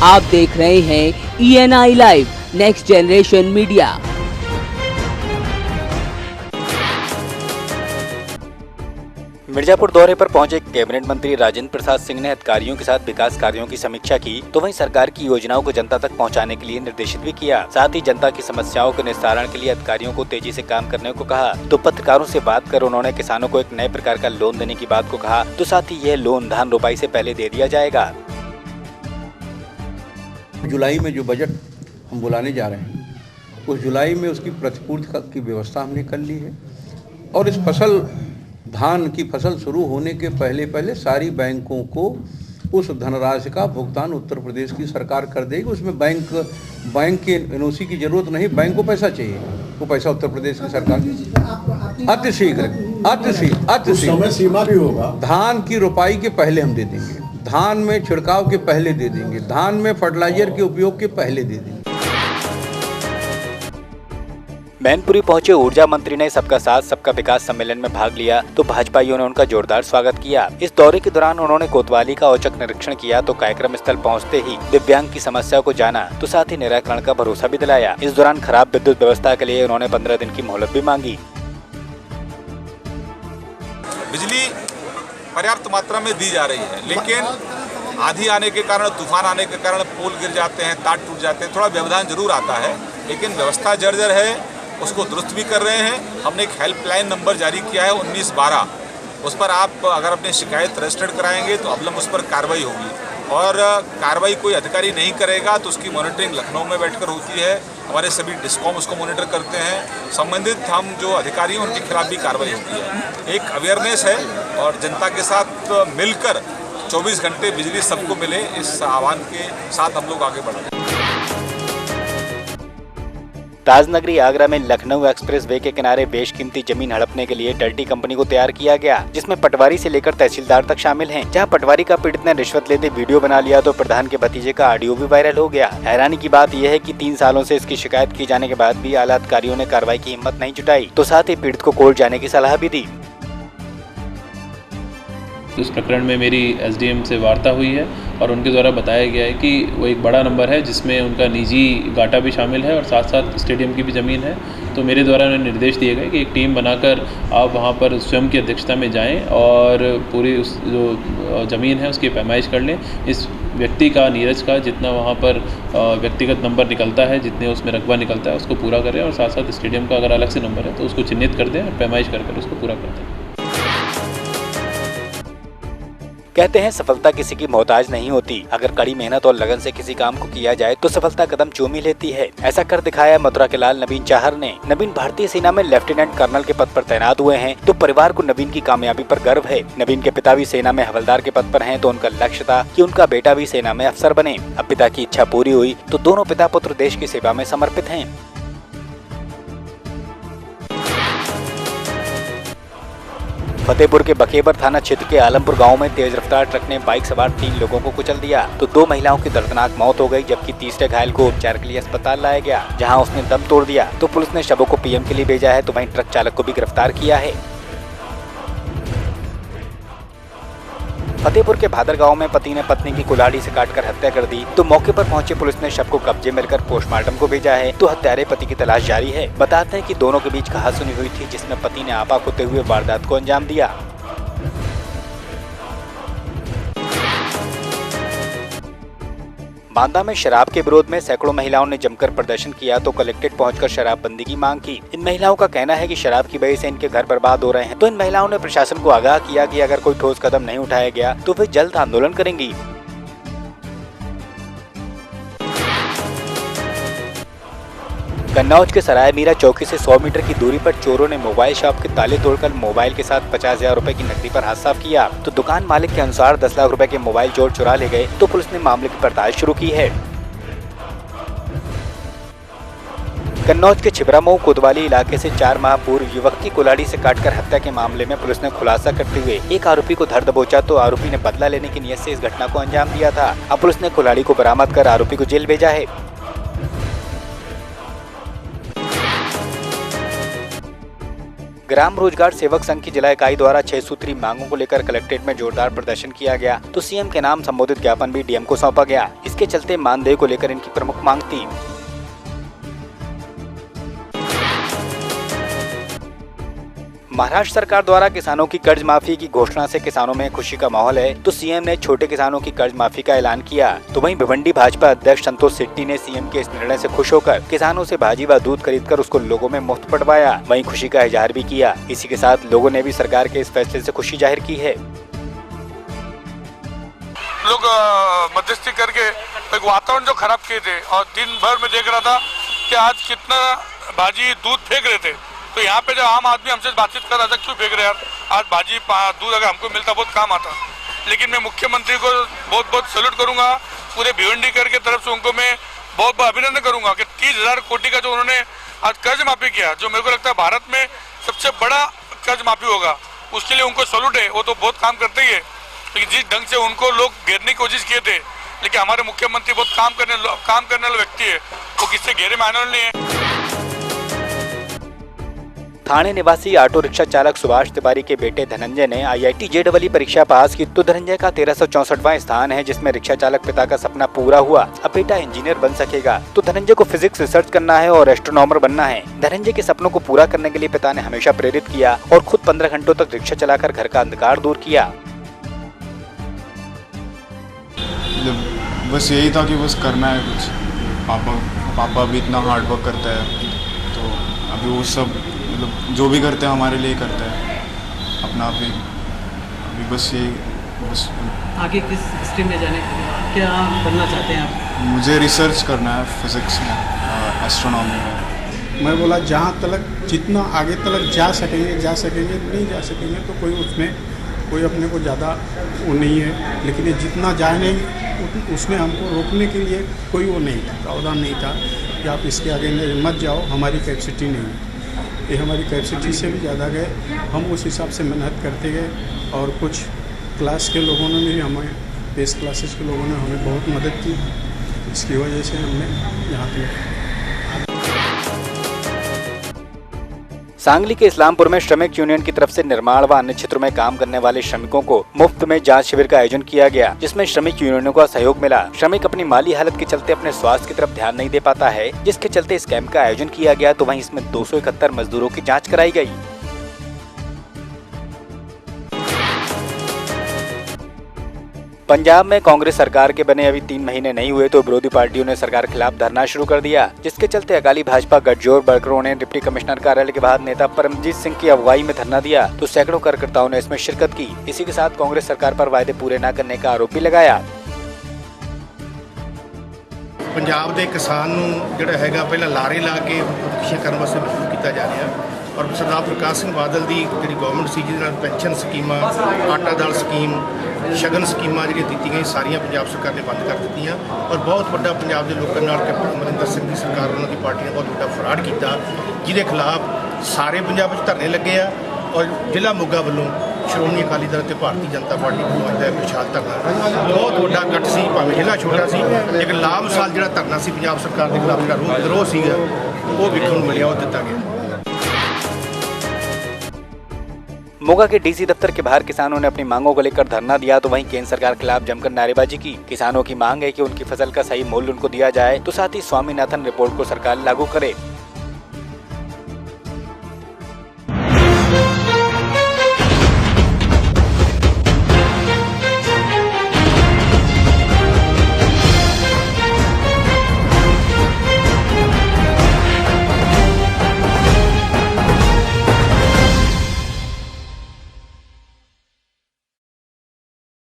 आप देख रहे हैं ENI live next generation media. Mirzapur दौरे पर पहुंचे कैबिनेट मंत्री राजेंद्र प्रसाद सिंह ने अधिकारियों के साथ विकास कार्यों की समीक्षा की, तो वहीं सरकार की योजनाओं को जनता तक पहुंचाने के लिए निर्देशित भी किया। साथ ही जनता की समस्याओं के निस्तारण के लिए अधिकारियों को तेजी से काम करने को कहा। तो पत्रकारों से बात कर उन्होंने किसानों को एक नए प्रकार का लोन देने की बात को कहा, तो साथ ही यह लोन धान रोपाई से पहले दे दिया जाएगा। जुलाई में जो बजट हम बुलाने जा रहे हैं, उस जुलाई में उसकी प्रतिपूर्ति की व्यवस्था हमने कर ली है और इस धान की फसल शुरू होने के पहले सारी बैंकों को उस धनराशि का भुगतान उत्तर प्रदेश की सरकार कर देगी। उसमें बैंक के NOC की जरूरत नहीं, बैंक को पैसा चाहिए, वो पैसा उत्तर प्रदेश की सरकार अति शीघ्र सीमा भी होगा। धान की रोपाई के पहले हम दे देंगे, धान में छिड़काव के पहले दे देंगे, धान में फर्टिलाइजर के उपयोग के पहले दे देंगे। मैनपुरी पहुंचे ऊर्जा मंत्री ने सबका साथ सबका विकास सम्मेलन में भाग लिया, तो भाजपाइयों ने उनका जोरदार स्वागत किया। इस दौरे के दौरान उन्होंने कोतवाली का औचक निरीक्षण किया, तो कार्यक्रम स्थल पहुंचते ही दिव्यांग की समस्या को जाना, तो साथ ही निराकरण का भरोसा भी दिलाया। इस दौरान खराब विद्युत व्यवस्था के लिए उन्होंने 15 दिन की मोहलत भी मांगी। बिजली पर्याप्त मात्रा में दी जा रही है, लेकिन आंधी आने के कारण, तूफान आने के कारण पोल गिर जाते हैं, तार टूट जाते हैं, थोड़ा व्यवधान जरूर आता है, लेकिन व्यवस्था जर्जर है, उसको दुरुस्त भी कर रहे हैं। हमने एक हेल्पलाइन नंबर जारी किया है 1912, उस पर आप अगर अपनी शिकायत रजिस्टर्ड कराएंगे तो अवलंब उस पर कार्रवाई होगी, और कार्रवाई कोई अधिकारी नहीं करेगा तो उसकी मॉनिटरिंग लखनऊ में बैठकर होती है। हमारे सभी डिस्कॉम उसको मॉनिटर करते हैं, संबंधित हम जो अधिकारी हैं उनके खिलाफ भी कार्रवाई होती है। एक अवेयरनेस है और जनता के साथ मिलकर 24 घंटे बिजली सबको मिले, इस आह्वान के साथ हम लोग आगे बढ़ रहे हैं। ताजनगरी आगरा में लखनऊ एक्सप्रेस वे के किनारे बेशकीमती जमीन हड़पने के लिए डर्टी कंपनी को तैयार किया गया, जिसमें पटवारी से लेकर तहसीलदार तक शामिल हैं। जहां पटवारी का पीड़ित ने रिश्वत लेते वीडियो बना लिया, तो प्रधान के भतीजे का ऑडियो भी वायरल हो गया। हैरानी की बात यह है कि 3 सालों से इसकी शिकायत की जाने के बाद भी आला अधिकारियों ने कार्रवाई की हिम्मत नहीं जुटाई, तो साथ ही पीड़ित को कोर्ट जाने की सलाह भी दी। इस प्रकरण में मेरी SDM से वार्ता हुई है और उनके द्वारा बताया गया है कि वो एक बड़ा नंबर है जिसमें उनका निजी गाटा भी शामिल है और साथ साथ स्टेडियम की भी ज़मीन है। तो मेरे द्वारा उन्हें निर्देश दिए गए कि एक टीम बनाकर आप वहाँ पर स्वयं की अध्यक्षता में जाएं और पूरी उस जो ज़मीन है उसकी पैमाइश कर लें। इस व्यक्ति का, नीरज का जितना वहाँ पर व्यक्तिगत नंबर निकलता है, जितने उसमें रकबा निकलता है उसको पूरा करें, और साथ साथ स्टेडियम का अगर अलग से नंबर है तो उसको चिन्हित कर दें और पैमाइश कर उसको पूरा कर दें। कहते हैं सफलता किसी की मोहताज नहीं होती, अगर कड़ी मेहनत और लगन से किसी काम को किया जाए तो सफलता कदम चूम ही लेती है। ऐसा कर दिखाया मथुरा के लाल नवीन चाहर ने। नवीन भारतीय सेना में लेफ्टिनेंट कर्नल के पद पर तैनात हुए हैं, तो परिवार को नवीन की कामयाबी पर गर्व है। नवीन के पिता भी सेना में हवलदार के पद पर हैं, तो उनका लक्ष्य था कि उनका बेटा भी सेना में अफसर बने। अब पिता की इच्छा पूरी हुई, तो दोनों पिता पुत्र देश की सेवा में समर्पित हैं। फतेहपुर के बकेबर थाना क्षेत्र के आलमपुर गांव में तेज रफ्तार ट्रक ने बाइक सवार 3 लोगों को कुचल दिया, तो 2 महिलाओं की दर्दनाक मौत हो गई, जबकि तीसरे घायल को उपचार के लिए अस्पताल लाया गया, जहां उसने दम तोड़ दिया। तो पुलिस ने शवों को PM के लिए भेजा है, तो वहीं ट्रक चालक को भी गिरफ्तार किया है। फतेहपुर के भादर गांव में पति ने पत्नी की कुल्हाड़ी से काटकर हत्या कर दी, तो मौके पर पहुंची पुलिस ने शव को कब्जे में लेकर पोस्टमार्टम को भेजा है, तो हत्यारे पति की तलाश जारी है। बताते हैं कि दोनों के बीच कहासुनी हुई थी, जिसमें पति ने आपा खोते हुए वारदात को अंजाम दिया। बांदा में शराब के विरोध में सैकड़ों महिलाओं ने जमकर प्रदर्शन किया, तो कलेक्ट्रेट पहुंचकर शराबबंदी की मांग की। इन महिलाओं का कहना है कि शराब की वजह से इनके घर बर्बाद हो रहे हैं, तो इन महिलाओं ने प्रशासन को आगाह किया कि अगर कोई ठोस कदम नहीं उठाया गया तो वे जल्द आंदोलन करेंगी। कन्नौज के सराय मीरा चौकी से 100 मीटर की दूरी पर चोरों ने मोबाइल शॉप के ताले तोड़कर मोबाइल के साथ 50,000 रुपए की नकदी पर हाथ साफ किया, तो दुकान मालिक के अनुसार 10 लाख रुपए के मोबाइल चोर चुरा ले गए, तो पुलिस ने मामले की पड़ताल शुरू की है। कन्नौज के छिबरामऊ कोतवाली इलाके से 4 माह पूर्व युवक की कुल्हाड़ी से काटकर हत्या के मामले में पुलिस ने खुलासा करते हुए एक आरोपी को धर दबोचा, तो आरोपी ने बदला लेने की नीयत से इस घटना को अंजाम दिया था। अब पुलिस ने कुल्हाड़ी को बरामद कर आरोपी को जेल भेजा है। ग्राम रोजगार सेवक संघ की जिला इकाई द्वारा 6 सूत्री मांगों को लेकर कलेक्ट्रेट में जोरदार प्रदर्शन किया गया, तो सीएम के नाम संबोधित ज्ञापन भी डीएम को सौंपा गया। इसके चलते मानदेय को लेकर इनकी प्रमुख मांग थी। महाराष्ट्र सरकार द्वारा किसानों की कर्ज माफी की घोषणा से किसानों में खुशी का माहौल है, तो सीएम ने छोटे किसानों की कर्ज माफी का ऐलान किया। तो वहीं भिवंडी भाजपा अध्यक्ष संतोष शेट्टी ने सीएम के इस निर्णय से खुश होकर किसानों से भाजी व दूध खरीदकर उसको लोगों में मुफ्त बंटवाया, वहीं खुशी का इजहार भी किया। इसी के साथ लोगों ने भी सरकार के इस फैसले से खुशी जाहिर की है। लोग मध्यस्थी करके एक वातावरण जो खराब किए थे, और दिन भर में देख रहा था कि आज कितना भाजी दूध फेंक रहे थे, तो यहाँ पे जो आम आदमी हमसे बातचीत कर रहा था, क्यों फेंक रहे यार, आज भाजी दूध अगर हमको मिलता बहुत काम आता। लेकिन मैं मुख्यमंत्री को बहुत बहुत सैल्यूट करूंगा, पूरे भिवंडी कर के तरफ से उनको मैं बहुत बहुत अभिनंदन करूंगा कि 30,000 कोटी का जो उन्होंने आज कर्ज माफी किया, जो मेरे को लगता है भारत में सबसे बड़ा कर्ज माफी होगा, उसके लिए उनको सैल्यूट है। वो तो बहुत काम करते ही है, लेकिन जिस ढंग से उनको लोग घेरने की कोशिश किए थे, लेकिन हमारे मुख्यमंत्री बहुत काम करने वाला व्यक्ति है, वो किससे घेरे में आने वाले नहीं है। थाने निवासी ऑटो रिक्शा चालक सुभाष तिवारी के बेटे धनंजय ने IIT JEE परीक्षा पास की, तो धनंजय का 1364वां स्थान है, जिसमें रिक्शा चालक पिता का सपना पूरा हुआ। अब बेटा इंजीनियर बन सकेगा, तो धनंजय को फिजिक्स रिसर्च करना है और एस्ट्रोनॉमर बनना है। धनंजय के सपनों को पूरा करने के लिए पिता ने हमेशा प्रेरित किया और खुद 15 घंटों तक रिक्शा चलाकर घर का अंधकार दूर किया। बस यही था कि बस करना है कुछ। पापा भी इतना हार्ड वर्क करता है, तो अभी वो सब मतलब जो भी करते हैं हमारे लिए करते हैं अपना। अभी बस ये बस आगे किस स्ट्रीम में जाने क्या बनना चाहते हैं आप? मुझे रिसर्च करना है फिज़िक्स में, एस्ट्रोनॉमी में। मैं बोला जहाँ तक जितना आगे तक जा सकेंगे, नहीं जा सकेंगे तो कोई उसमें कोई अपने को ज़्यादा वो नहीं है, लेकिन ये जितना जाने उसमें हमको रोकने के लिए कोई वो नहीं था, प्रावधान नहीं था कि आप इसके आगे मत जाओ, हमारी कैपेसिटी नहीं है। ये हमारी कैपेसिटी से भी ज़्यादा गए, हम उस हिसाब से मेहनत करते गए, और कुछ क्लास के लोगों ने भी हमें, बेस क्लासेस के लोगों ने हमें बहुत मदद की, इसकी वजह से हमने यहाँ तक। सांगली के इस्लामपुर में श्रमिक यूनियन की तरफ से निर्माण व अन्य क्षेत्रों में काम करने वाले श्रमिकों को मुफ्त में जांच शिविर का आयोजन किया गया, जिसमें श्रमिक यूनियनों का सहयोग मिला। श्रमिक अपनी माली हालत के चलते अपने स्वास्थ्य की तरफ ध्यान नहीं दे पाता है, जिसके चलते इस कैंप का आयोजन किया गया। तो वहीं इसमें 271 मजदूरों की जाँच कराई गयी। पंजाब में कांग्रेस सरकार के बने अभी 3 महीने नहीं हुए तो विरोधी पार्टियों ने सरकार के खिलाफ धरना शुरू कर दिया, जिसके चलते अकाली भाजपा गठजोड़ वर्करों ने डिप्टी कमिश्नर कार्यालय के बाहर नेता परमजीत सिंह की अगुवाई में धरना दिया, तो सैकड़ों कार्यकर्ताओं ने इसमें शिरकत की। इसी के साथ कांग्रेस सरकार पर वायदे पूरे न करने का आरोप भी लगाया। पंजाब के किसान जोड़ा है पहला लारे ला के खुदकुशियां करने वास्ते मजबूर किया जा रहा, और सरदार प्रकाश सिंह बादल की जी गौरमेंट सी, जिस पेंशन स्कीम, आटा दाल स्कीम, शगन स्कीमां जी दी गई सारिया पंजाब सरकार ने बंद कर दी, और बहुत बड़ा पंजाब के लोगों कैप्टन अमरिंदर सिंह की सरकार उन्होंने पार्टी ने बहुत बड़ा फ्रॉड किया, जिसके खिलाफ सारे पंजाब धरने लगे आ, और जिला मोगा वालों श्रोमणी अकाली दल ते भारतीय जनता पार्टी को आता है विशाल धरना, बहुत बड़ा गठ सी, भावें जिला छोटा सी, लेकिन लामसाल जो धरना से पंजाब सरकार के खिलाफ जो विद्रोह से वो वेखण नूं मिलिया, वो दिता गया। मोगा के डीसी दफ्तर के बाहर किसानों ने अपनी मांगों को लेकर धरना दिया, तो वहीं केंद्र सरकार के खिलाफ जमकर नारेबाजी की। किसानों की मांग है कि उनकी फसल का सही मूल्य उनको दिया जाए, तो साथ ही स्वामीनाथन रिपोर्ट को सरकार लागू करे।